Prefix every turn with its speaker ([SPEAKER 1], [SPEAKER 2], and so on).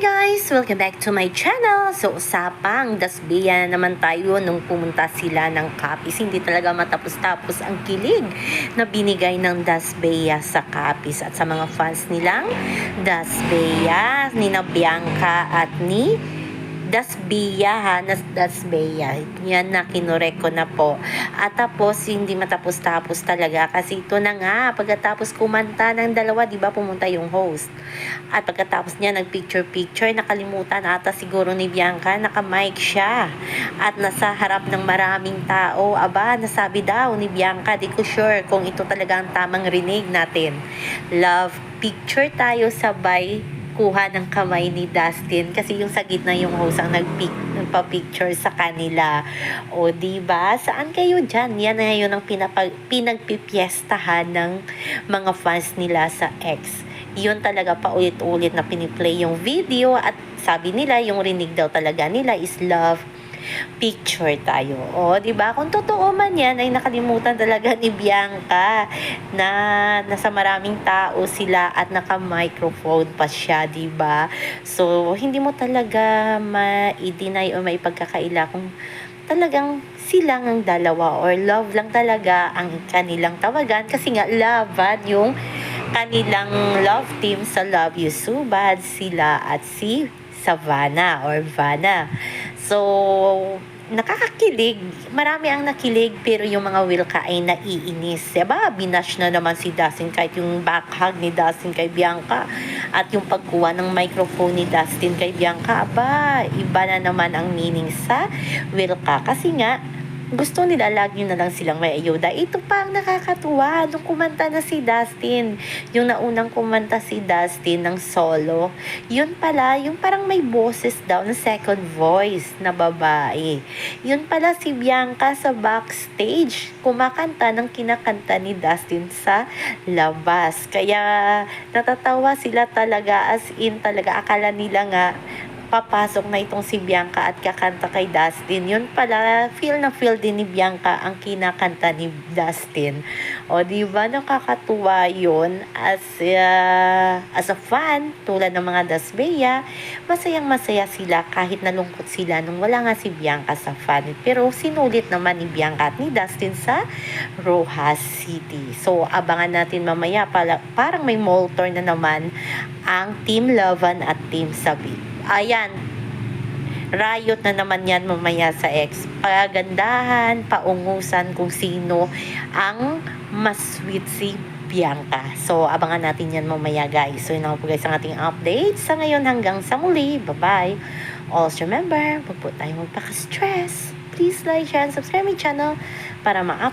[SPEAKER 1] guys! Welcome back to my channel. So, usapang Dasbia naman tayo nung pumunta sila ng Capiz. Hindi talaga matapos-tapos ang kilig na binigay ng Dasbia sa Capiz at sa mga fans nilang Dasbia, ni Bianca at ni Dasbia, Dasbia. Yan na, kinorek ko na po. At tapos, hindi matapos-tapos talaga. Kasi ito na nga, pagkatapos kumanta ng dalawa, di ba pumunta yung host. At pagkatapos niya, nag-picture-picture, nakalimutan ata siguro ni Bianca, naka-mic siya. At nasa harap ng maraming tao, aba, nasabi daw ni Bianca, di ko sure kung ito talaga ang tamang rinig natin. Love picture tayo sabay kuha ng kamay ni Dustin kasi yung sa gitna yung host ang nagpa-picture sa kanila. O diba? Saan kayo dyan? Yan na yun ang pinagpipiestahan ng mga fans nila sa X. Yun talaga paulit-ulit na piniplay yung video at sabi nila yung rinig daw talaga nila is love picture tayo. O, di ba? Kung totoo man yan, ay nakalimutan talaga ni Bianca na nasa maraming tao sila at naka-microphone pa siya, di ba? So, hindi mo talaga ma-deny o maipagkakaila kung talagang silang ang dalawa or love lang talaga ang kanilang tawagan kasi nga laban yung kanilang love team sa Love You So Bad, sila at si Savannah or Vanna. So, nakakakilig. Marami ang nakilig pero yung mga Wilka ay naiinis. Diba? Binash na naman si Dustin kahit yung backhug ni Dustin kay Bianca at yung pagkuha ng microphone ni Dustin kay Bianca. Aba, iba na naman ang meaning sa Wilka. Kasi nga, gusto nila lagi na lang silang may ayuda. Ito pa ang nakakatuwa nung kumanta na si Dustin. Yung naunang kumanta si Dustin ng solo. Yun pala, yung parang may boses daw na second voice na babae. Yun pala si Bianca sa backstage. Kumakanta ng kinakanta ni Dustin sa labas. Kaya natatawa sila talaga as in talaga. Akala nila nga papasok na itong si Bianca at kakanta kay Dustin. Yun pala, feel na feel din ni Bianca ang kinakanta ni Dustin. O, di ba nakakatuwa yun as a fan, tulad ng mga Dasbia, masayang masaya sila kahit nalungkot sila nung wala nga si Bianca sa fan. Pero sinulit naman ni Bianca at ni Dustin sa Rojas City. So, abangan natin mamaya, parang may moltor na naman ang Team Lavan at Team Sabi. Ayan, riot na naman yan mamaya sa X. Pagandahan, paungusan kung sino ang mas sweet si Bianca. So, abangan natin yan mamaya guys. So, yun lang po guys ang ating update. Sa ngayon hanggang sa muli. Bye-bye. Also remember, huwag po tayo magpaka-stress. Please like, share, and subscribe my channel para ma-update